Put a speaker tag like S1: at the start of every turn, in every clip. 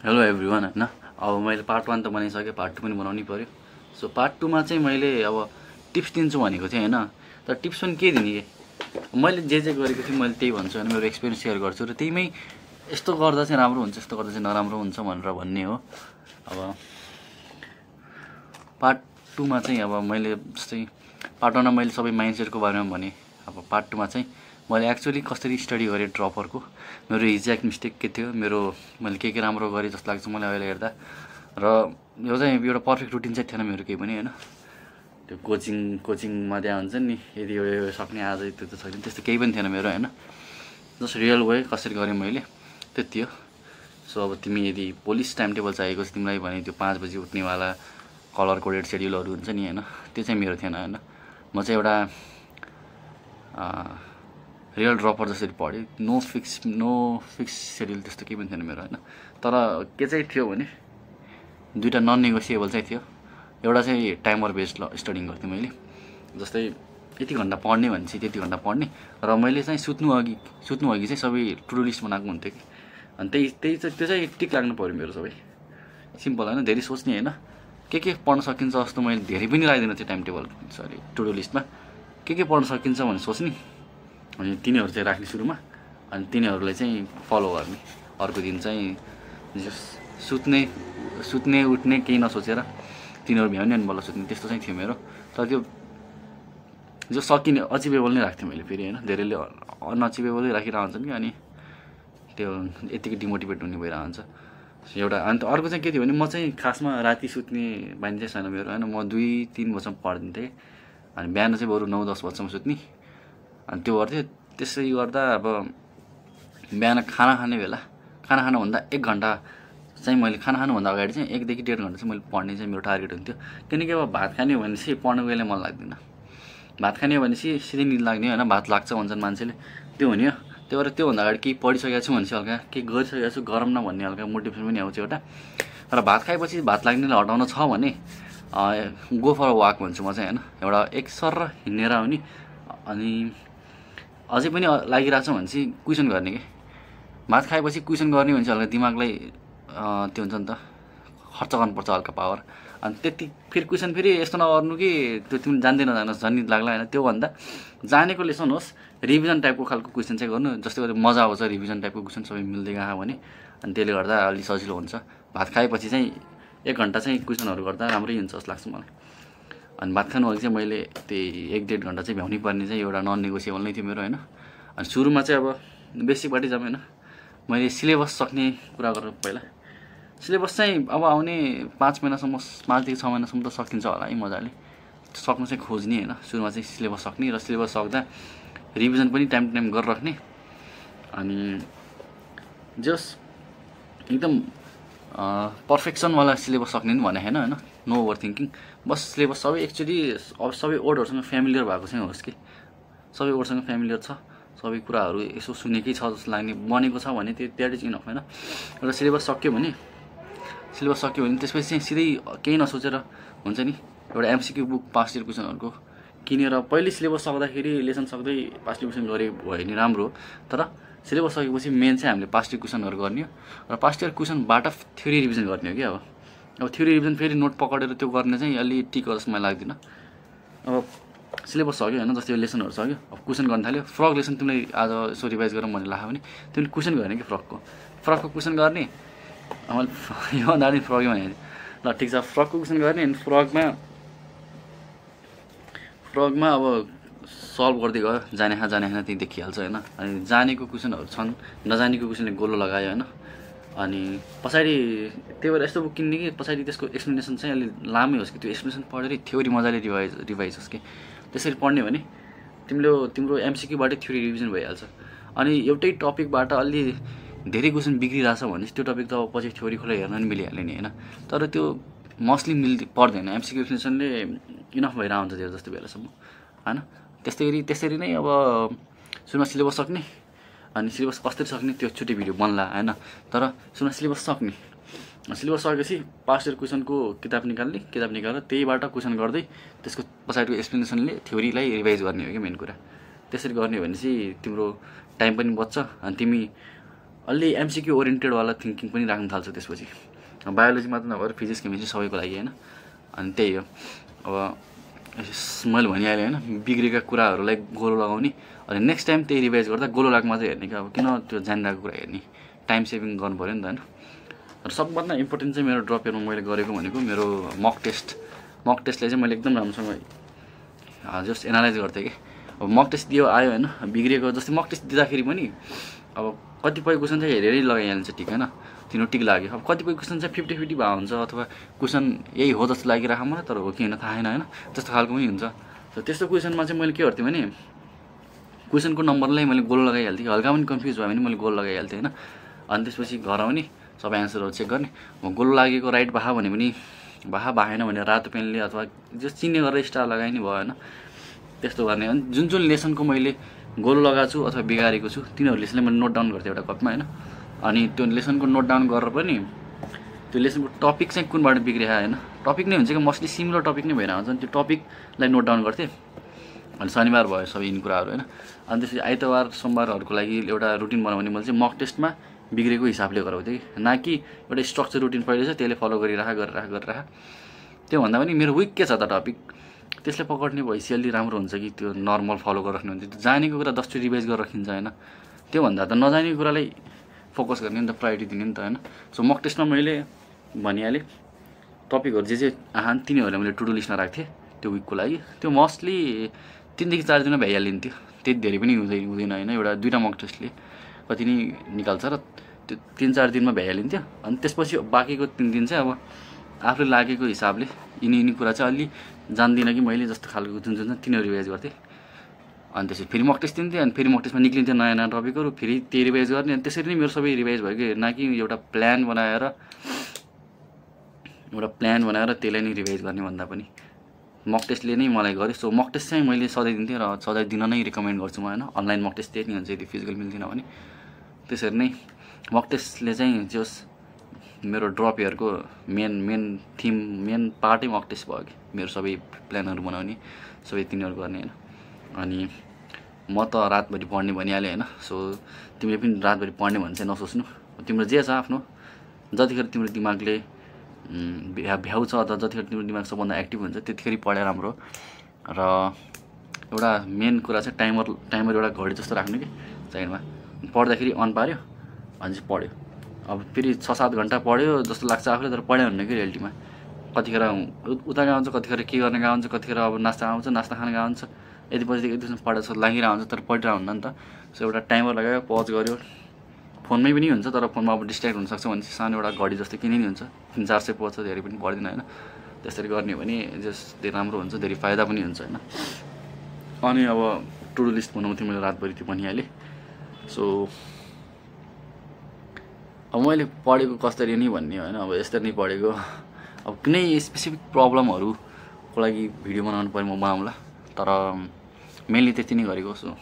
S1: Hello everyone हैन। अब मैले पार्ट 1 त बनाइसकेँ, पार्ट 2 पनि बनाउनै पर्यो। सो पार्ट 2 मा चाहिँ मैले अब टिप्स दिन्छु भनेको थिएँ हैन। तर टिप्स पनि के दिने के मैले जे गरेको थिएँ मैले त्यही भन्छु हैन। मेरो एक्सपिरियन्स सेयर गर्छु र त्यहीमै यस्तो गर्दा चाहिँ राम्रो हुन्छ, यस्तो गर्दा चाहिँ नराम्रो हुन्छ भनेर भन्ने हो। अब पार्ट 2 मा चाहिँ अब मैले जस्तै पार्ट 1 मा मैले सबै माइन्डसेटको बारेमा भने। अब पार्ट 2 मा चाहिँ मैले एक्चुअली कसरी स्टडी गरेँ ड्रपरको, मेरो एक्ज्याक्ट मिस्टेक के थियो, मैले के राम्रो गरेँ जस्तो लाग्छ मलाई अहिले हेर्दा। र यो चाहिँ एउटा पर्फेक्ट रुटिन चाहिँ थिएन मेरो केही पनि हैन। त्यो कोचिङमा त्यहाँ हुन्छ नि, यदि यो सक्ने आज त्यो त सक्ने, त्यस्तो केही पनि थिएन मेरो हैन। जस्ट रियल वे कसरी गरेँ मैले त्यति हो। सो अब तिमी यदि पोलिस टाइम टेबल चाहिएको छ तिमीलाई भने त्यो 5 बजी उठ्नेवाला कलर कोडेड सेड्युलहरू हुन्छ नि हैन, त्यो चाहिँ मेरो थिएन हैन। म चाहिँ एउटा रियल ड्रपर जसरी पढेँ, नो फिक्स सेड्युल त्यस्तो केही पनि थिएन मेरो हैन। तर के चाहिँ थियो भने दुईटा नन नेगोसिएबल चाहिँ थियो। एउटा चाहिँ टाइमर बेस्ड स्टडिङ गर्थेँ मैले, जस्तै यति घन्टा पढ्ने भनेपछि त्यति घन्टा पढ्ने। र मैले चाहिँ सुत्नु अघि चाहिँ सबै टु डु लिस्ट बनाएको हुन्थ्यो कि, अनि त्यो चाहिँ टिक लाग्नु पऱ्यो मेरो। सबै सिम्पल हैन, धेरै सोच्ने हैन, के पढ्न सकिन्छ जस्तो मैले धेरै पनि लगाइदिनु थिएँ टाइम टेबल टु डु लिस्टमा। के पढ्न सकिन्छ भने सोच्ने, अनि तिनीहरू चाहिँ राख्ने सुरुमा, अनि तिनीहरूलाई चाहिँ फलो गर्ने। अर्को दिन चाहिँ सुत्ने उठ्ने केही नसोचेर तिनीहरू भ्याउने अनि बल्ल सुत्ने, त्यस्तो चाहिँ थियो मेरो। तर त्यो जो सकिने अचिभेबल नै राख्थेँ मैले फेरि हैन। धेरैले अनअचिभेबलै राखिरहन्छन् कि, अनि त्यो यतिकै डिमोटिभेट हुने भइरहन्छ एउटा। अन्त अर्को चाहिँ के थियो भने म चाहिँ खासमा राति सुत्ने बानी चाहिँ छैन मेरो हैन। म 2-3 बजीसम्म पढ्दिन्थेँ, अनि बिहान चाहिँ बरु 9-10 बजीसम्म सुत्ने, अनि त्यो गर्थेँ। त्यसै गर्दा अब बिहान खाना खानुभन्दा 1 घन्टा चाहिँ मैले खाना खानुभन्दा अगाडि चाहिँ 1 देखि 1.5 घन्टा चाहिँ मैले पढ्ने चाहिँ मेरो टार्गेट हुन्थ्यो। किनकि अब भात खाने हो भनेपछि पढ्नको बेला मन लाग्दैन। भात खाने हो भनेपछि सिधै निद लाग्ने होइन, भात लाग्छ भन्छन् मान्छेले, त्यो हुने हो। त्यही भएर त्योभन्दा अगाडि केही पढिसकेको छु भनेपछि हल्का केही गरिसकेको छु गरम न भन्ने हल्का मोटिभेसन पनि आउँछ एउटा। र भात खाएपछि भात लाग्नेलाई हटाउन छ भने गो फर अ वाक भन्छु म चाहिँ होइन। एउटा एक सर हिँडेर आउने, अनि अझै पनि लागिरहेको छ भने चाहिँ क्वेसन गर्ने के। भात खाएपछि क्वेसन गर्ने भने चाहिँ हल्का दिमागलाई त्यो हुन्छ नि त, खर्च गर्नुपर्छ हल्का पावर। अनि त्यति फेरि क्वेसन फेरि यस्तो नगर्नु कि त्यो तिमी जान्दै नजानुहोस्, झन् निद लाग्ला होइन। त्योभन्दा जानेको लेसन होस्, रिभिजन टाइपको खालको क्वेसन चाहिँ गर्नु, जस्तै गरी मजा आउँछ रिभिजन टाइपको क्वेसन सबै मिल्दै गयो भने। अनि त्यसले गर्दा अलि सजिलो हुन्छ। भात खाएपछि चाहिँ 1 घन्टा चाहिँ क्वेसनहरू गर्दा राम्रै हुन्छ जस्तो लाग्छ मलाई। अनि भात खानु अघि चाहिँ मैले त्यही 1-1.5 घन्टा चाहिँ भ्याउनै पर्ने चाहिँ एउटा नन नेगोसिएबल नै थियो मेरो होइन। अनि सुरुमा चाहिँ अब बेसिकबाटै जाऊँ होइन। मैले सिलेबस सक्ने कुरा गरेर पहिला सिलेबस चाहिँ अब आउने 5 महिनासम्म, 5 देखि 6 महिनासम्म त सकिन्छ होला है मजाले। सक्नु चाहिँ खोज्ने होइन। सुरुमा चाहिँ सिलेबस सक्ने, र सिलेबस सक्दा रिभिजन पनि टाइम टु टाइम गरेर राख्ने। अनि जस एकदम पर्फेक्सनवाला सिलेबस सक्ने नि भने होइन, नो ओभर थिङ्किङ। बस सिलेबस सबै एक्चुअली अब सबै वर्डहरूसँग फ्यामिलियर भएको चाहिँ होस् कि, सबै वर्डसँग फ्यामिलियर छ, सबै कुराहरू यसो सुनेकै छ जस्तो लाग्ने बनेको छ भने त्यो द्याट इज इनफ होइन। र सिलेबस सक्यो भने त्यसपछि चाहिँ सिधै केही नसोचेर हुन्छ नि, एउटा एमसिक्यू बुक पास्ट इयर क्वेसनहरूको किनेर पहिले सिलेबस सक्दाखेरि लेसन सक्दै पास्ट इयर क्वेसन गरे भयो नि राम्रो हो। तर सिलेबस सकेपछि मेन चाहिँ हामीले पास्ट इयर क्वेसनहरू गर्ने हो, र पास्ट इयर क्वेसनबाट थ्योरी रिभिजन गर्ने हो कि। अब थ्योरी रिभिजन फेरि नोट पकडेर त्यो गर्ने चाहिँ अलि टिक जस्तो मलाई लाग्दैन। अब सिलेबस सक्यो होइन, जस्तै लेसनहरू सक्यो, अब क्वेसन गर्न थाल्यो। फ्रक लेसन तिमीलाई आज यसो रिभाइज गरौँ भन्ने लाग्यो भने तिमीले क्वेसन गर्ने कि फ्रकको क्वेसन गर्ने। मैले योभन्दा अगाडि फ्रकै भने ल ठिक छ, फ्रकको क्वेसन गर्ने। अनि फ्रकमा अब सल्भ गर्दै गयो, जाने खाना त्यही देखिहाल्छ होइन। अनि जानेको क्वेसनहरू छन्, नजानेको क्वेसनले गोलो लगायो होइन। अनि पछाडि त्यही भएर यस्तो बुक किन्ने कि पछाडि त्यसको एक्सप्लेनेसन चाहिँ अलिक लामै होस् कि, त्यो एक्सप्लेनेसन पढेर थ्योरी मजाले रिभाइज होस् कि। त्यसरी पढ्ने भने तिम्रो एमसिक्यूबाटै थ्योरी रिभिजन भइहाल्छ। अनि एउटै टपिकबाट अलि धेरै क्वेसन बिग्रिरहेछ भने त्यो टपिक त अब पछि थ्योरी खोलेर हेर्न पनि मिलिहाल्यो नि होइन। तर त्यो मोस्टली पर्दैन, एमसिक्यू एक्सप्लेनेसनले इनफ भइरहेको हुन्छ धेरै जस्तो बेलासम्म होइन। त्यसरी नै अब सुरुमा सिलेबस सक्ने, अनि सिलेबस कसरी सक्ने त्यो छुट्टै भिडियो बन्ला होइन। तर सुरुमा सिलेबस सक्ने, सिलेबस सकेपछि पास्ट इयर क्वेसनको किताब निकालेर त्यहीबाट क्वेसन गर्दै त्यसको पछाडिको एक्सप्लेनेसनले थ्योरीलाई रिभाइज गर्ने हो कि मेन कुरा। त्यसरी गर्ने भने चाहिँ तिम्रो टाइम पनि बच्छ, अनि तिमी अलि एमसिक्यू ओरिएन्टेडवाला थिङ्किङ पनि राख्न थाल्छु त्यसपछि। बायोलोजी मात्र नभएर फिजिक्स केमिस्ट्री सबैको लागि होइन। अनि त्यही हो, अब मैले भनिहालेँ होइन, बिग्रेका कुराहरूलाई गोलो लगाउने, अनि नेक्स्ट टाइम त्यही रिभाइज गर्दा गोलो लाग्मा चाहिँ हेर्ने कि अब किन त्यो जानिरहेको कुरा हेर्ने, टाइम सेभिङ गर्नु पऱ्यो नि त होइन। र सबभन्दा इम्पोर्टेन्ट चाहिँ मेरो ड्रप इयरमा मैले गरेको भनेको मेरो मक टेस्टले चाहिँ मैले एकदम राम्रोसँग जस्ट एनालाइज गर्थेँ कि अब मक टेस्ट दियो आयो होइन, बिग्रेको जस्तै मक टेस्ट दिँदाखेरि पनि अब कतिपय क्वेसन चाहिँ हेरेरै लगाइहाल्छ ठिक होइन, तिनीहरू टिक लाग्यो। अब कतिपय क्वेसन चाहिँ 50-50 भए हुन्छ, अथवा क्वेसन यही हो जस्तो लागिरहेको मलाई तर हो कि होइन थाहा छैन होइन, त्यस्तो खालको पनि हुन्छ। र त्यस्तो क्वेसनमा चाहिँ मैले के गर्थेँ भने क्वेसनको नम्बरलाई मैले गोलो लगाइहाल्थेँ, हल्का पनि कन्फ्युज भयो भने मैले गोलो लगाइहाल्थेँ होइन। अनि त्यसपछि घर आउने सबै एन्सरहरू चेक गर्ने, गोलो लागेको राइट भए भने पनि भएन भने रातो पेनले अथवा जो चिन्ने गरेर स्टार लगाए नि भयो होइन, त्यस्तो गर्ने। अनि जुन लेसनको मैले गोलो लगाएको छु अथवा बिगारेको छु तिनीहरू लेसनलाई मैले नोट डाउन गर्थेँ एउटा कपमा होइन। अनि त्यो लेसनको नोट डाउन गरेर पनि त्यो लेसनको टपिक चाहिँ कुनबाट बिग्रियो होइन, टपिक नै हुन्छ कि मोस्टली सिमिलर टपिक नै भइरहेको हुन्छ नि, त्यो टपिकलाई नोट डाउन गर्थेँ। अनि शनिबार भयो सबै यिन कुराहरू होइन। अनि त्यसपछि आइतबार सोमबारहरूको लागि एउटा रुटिन बनाउने मैले चाहिँ मक टेस्टमा बिग्रेको हिसाबले गराउँथेँ कि, न कि एउटा स्ट्रक्चर रुटिन पहिलो छ त्यसले फलो गरिराख। त्योभन्दा पनि मेरो विक के छ त टपिक, त्यसले पकड्ने भइसकेली राम्रो हुन्छ कि त्यो नर्मल फलो गरिराख्ने हुन्छ। त्यो जानेको कुरा 10 चोटि रिभाइज गरेर राखिन्छ होइन, त्योभन्दा त नजानेको कुरालाई फोकस गर्ने नि त, प्रायोरिटी दिने नि त होइन। सो मक टेस्टमा मैले भनिहालेँ टपिकहरू जे आहान तिनीहरूलाई मैले टु डु लिस्टमा राख्थेँ त्यो विकको लागि। त्यो मोस्टली 3 देखि 4 दिनमा भइहालिन्थ्यो, त्यति धेरै पनि हुँदैन होइन। एउटा 2टा मक टेस्टले कति नै निकाल्छ र त्यो 3-4 दिनमा भइहालिन्थ्यो। अनि त्यसपछि बाँकीको 3 दिन चाहिँ अब आफूले लागेको हिसाबले यिनी कुरा चाहिँ अलि जान्दिनँ कि मैले जस्तो खालको जुन छ तिनीहरू रिभाइज गर्थेँ। अनि त्यसपछि फेरि मक टेस्ट दिन्थेँ, अनि फेरि मक टेस्टमा निक्लिन्थ्यो नयाँ टपिकहरू, फेरि त्यही रिभाइज गर्ने। अनि त्यसरी नै मेरो सबै रिभाइज भयो कि, न कि एउटा प्लान बनाएर त्यसलाई नै रिभाइज गर्ने भन्दा पनि मक टेस्टले नै मलाई गर्यो। सो मक टेस्ट चाहिँ मैले सधैँ दिन्थेँ र सधैँ दिन नै रिकमेन्ड गर्छु म होइन। अनलाइन मक टेस्ट त्यही नै हुन्छ यदि फिजिकल मिल्दैन भने। त्यसरी नै मक टेस्टले चाहिँ जस मेरो ड्रप इयरको मेन पार्टै मक टेस्ट भयो कि, मेरो सबै प्लानहरू बनाउने सबै तिनीहरू गर्ने होइन। अनि म त रातभरि पढ्ने भनिहालेँ होइन। सो तिमीले पनि रातभरि पढ्ने भने चाहिँ नसोच्नु, तिम्रो जे छ आफ्नो, जतिखेर तिम्रो दिमागले भ्याउ छ अथवा जतिखेर तिम्रो दिमाग सबभन्दा एक्टिभ हुन्छ त्यतिखेर पढे राम्रो। र एउटा मेन कुरा चाहिँ टाइमर एउटा घडी जस्तो राख्नु कि साइडमा, पढ्दाखेरि अन पार्यो अनि चाहिँ पढ्यो। अब फेरि 6-7 घन्टा पढ्यो जस्तो लाग्छ आफूले, तर पढ्यो भने कि रियालिटीमा कतिखेर उता गएको हुन्छ, कतिखेर के गर्ने गएको हुन्छ, कतिखेर अब नास्ता खान गएको हुन्छ, यति बजीदेखि यति पढेर जस्तो लागिरहेको हुन्छ तर पढिरहेको हुन्न नि त। सो एउटा टाइमर लगायो, पज गऱ्यो, फोनमै पनि हुन्छ तर फोनमा अब डिस्ट्र्याक्ट हुनसक्छ भने सानो एउटा घडी जस्तो किने नि हुन्छ, 300-400 पर्छ, धेरै पनि पर्दैन होइन। त्यसरी गर्ने हो भने जस धेरै राम्रो हुन्छ, धेरै फाइदा पनि हुन्छ होइन। अनि अब टु डु लिस्ट बनाउँथेँ मैले रातभरि, त्यो भनिहालेँ। सो अब मैले पढेको कसरी नै भन्ने होइन, अब यसरी नै पढेको। अब कुनै स्पेसिफिक प्रब्लमहरूको लागि भिडियो बनाउनु पऱ्यो म बनाउँला, तर मेनली त्यति नै गरेको। सो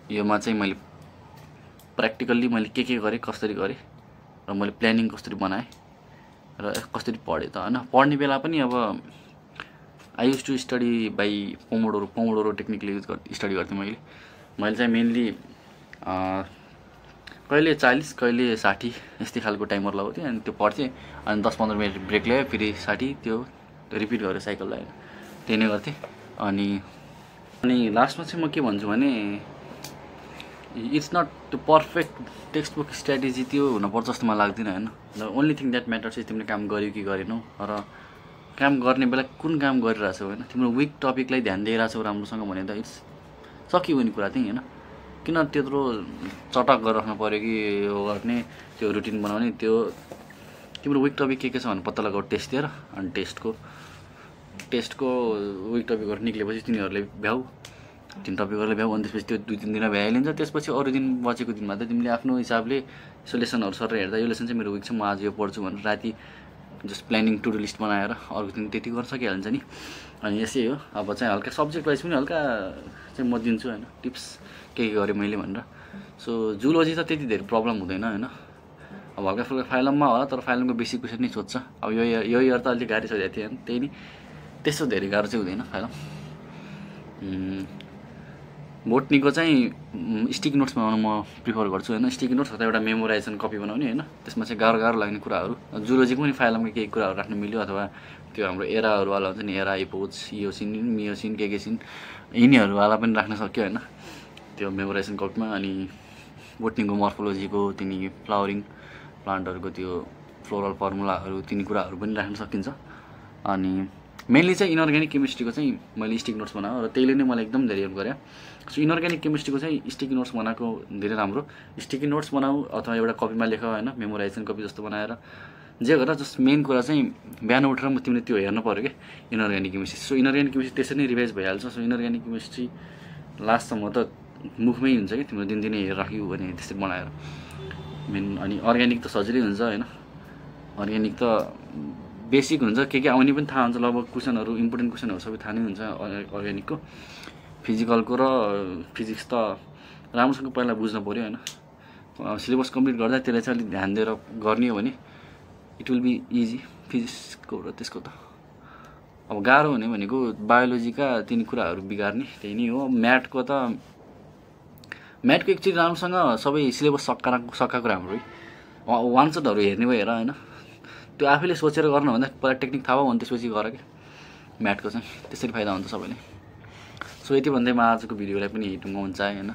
S1: योमा चाहिँ मैले प्र्याक्टिकल्ली मैले के गरेँ, कसरी गरेँ, र मैले प्लानिङ कसरी बनाएँ र कसरी पढेँ त होइन। पढ्ने बेला पनि अब I use to study by Pomodoro टेक्निकले युज स्टडी गर्थेँ मैले चाहिँ मेनली कहिले 40 कहिले 60 यस्तै खालको टाइमर लगाउँथेँ। अनि त्यो पढ्थेँ, अनि 10-15 मिनट ब्रेक ल्यायो, फेरि 60 त्यो रिपिट गरेर साइकल लगायो, त्यही नै गर्थेँ। अनि लास्टमा चाहिँ म के भन्छु भने इट्स नट त्यो पर्फेक्ट टेक्स्ट बुक स्ट्राटेजी त्यो हुनुपर्छ जस्तो मलाई लाग्दैन होइन। The only thing that matters is तिमीले काम गर्यो कि गरेनौ, र काम गर्ने बेला कुन काम गरिरहेछौ होइन। तिम्रो विक टपिकलाई ध्यान दिइरहेछौ राम्रोसँग भने त इट्स सकियो भने कुरा त्यही होइन। किन त्यत्रो चटक गरेर राख्नु पऱ्यो कि यो गर्ने, त्यो रुटिन बनाउने, त्यो तिम्रो विक टपिक के छ भने पत्ता लगाऊ टेस्ट दिएर। अनि टेस्टको विक टपिकहरू निक्लेपछि तिनीहरूले भ्याउ, तिन टपिकहरूले भ्याउ, अनि त्यसपछि त्यो 2-3 दिनमा भ्याइहालिन्छ। त्यसपछि अरू दिन बचेको दिनमा त तिमीले आफ्नो हिसाबले यसो लेसनहरू सर हेर्दा यो लेसन चाहिँ मेरो विक छ, म आज यो पढ्छु भनेर राति just planning to do list बनाएर अर्को दिन त्यति गर्न सकिहाल्छ नि। अनि यसै हो, अब चाहिँ हल्का सब्जेक्ट वाइज पनि हल्का चाहिँ म दिन्छु होइन टिप्स के गरेँ मैले भनेर। सो जुलोजी त त्यति धेरै प्रब्लम हुँदैन होइन, अब हल्का फुल्का फाइलममा होला, तर फाइलमको बेसिक क्वेसन नै सोध्छ। अब यो इयर त अलिक गाह्रो सोधेको थियो त्यही नि, त्यस्तो धेरै गाह्रो चाहिँ हुँदैन फाइलम। बोटनीको चाहिँ स्टिकी नोट्स बनाउन म प्रिफर गर्छु होइन। स्टिकी नोट्स अथवा एउटा मेमोराइजेसन कपी बनाउने होइन, त्यसमा चाहिँ गाह्रो गाह्रो लाग्ने कुराहरू जुलोजीको पनि फाइलमा केही कुराहरू राख्न मिल्यो, अथवा त्यो हाम्रो एराहरूवाला हुन्छ नि, एरा इपोज इयोसिन मियोसिन के छिन् यिनीहरूवाला पनि राख्न सक्यो होइन त्यो मेमोराइजेसन कपीमा। अनि बोटनीको मर्फोलोजीको तिनी फ्लावरिङ प्लान्टहरूको त्यो फ्लोरल फर्मुलाहरू तिनी कुराहरू पनि राख्न सकिन्छ। अनि मेनली चाहिँ इनअर्ग्यानिक केमिस्ट्रीको चाहिँ मैले स्टिकी नोट्स बनाएँ र त्यसले नै मलाई एकदम धेरै हेल्प गर्यो। सो इनअर्ग्यानिक केमिस्ट्रीको चाहिँ स्टिकी नोट्स बनाएको धेरै राम्रो। स्टिकी नोट्स बनाऊ अथवा एउटा कपीमा लेख होइन, मेमोराइजेसन कपी जस्तो बनाएर जे गर, जस्ट मेन कुरा चाहिँ बिहान उठेर तिमीले त्यो हेर्नु पऱ्यो कि inorganic chemistry. So inorganic chemistry त्यसरी नै रिभाइज भइहाल्छ। सो इनअर्ग्यानिक केमिस्ट्री लास्टसम्म त मुखमै हुन्छ कि तिम्रो दिनदिनै हेरेर राख्यौ भने त्यसरी बनाएर मेन। अनि अर्ग्यानिक त सजिलै हुन्छ होइन, अर्ग्यानिक त बेसिक हुन्छ, के आउने पनि थाहा हुन्छ, लगभग क्वेसनहरू इम्पोर्टेन्ट क्वेसनहरू सबै थाहा नै हुन्छ अर्ग्यानिकको। फिजिकलको र फिजिक्स त राम्रोसँग पहिला बुझ्नु पऱ्यो होइन। सिलेबस कम्प्लिट गर्दा त्यसलाई चाहिँ अलिक ध्यान दिएर गर्ने हो भने इट विल बी इजी। फिजिक्सको र त्यसको त अब गाह्रो हुने भनेको बायोलोजीका तिनी कुराहरू बिगार्ने त्यही नै हो। म्याथको एक्चुअली राम्रोसँग सबै सिलेबस सकाएको राम्रो है। वान सटहरू हेर्ने भयो हेर होइन, त्यो आफैले सोचेर गर्नुभन्दा पहिला टेक्निक थाहा भयो भने त्यसपछि गर क्या म्याथको चाहिँ, त्यसरी फाइदा हुन्छ सबैले। सो यति भन्दै म आजको भिडियोलाई पनि टुङ्गाउन चाहेँ होइन।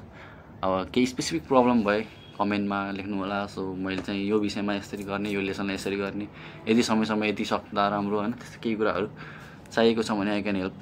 S1: अब केही स्पेसिफिक प्रब्लम भए कमेन्टमा लेख्नु होला। सो मैले चाहिँ यो विषयमा यसरी गर्ने, यो लेसनलाई यसरी गर्ने, यति समयसम्म यति सक्दा राम्रो होइन, त्यस्तो केही कुराहरू चाहिएको छ भने आई क्यान हेल्प।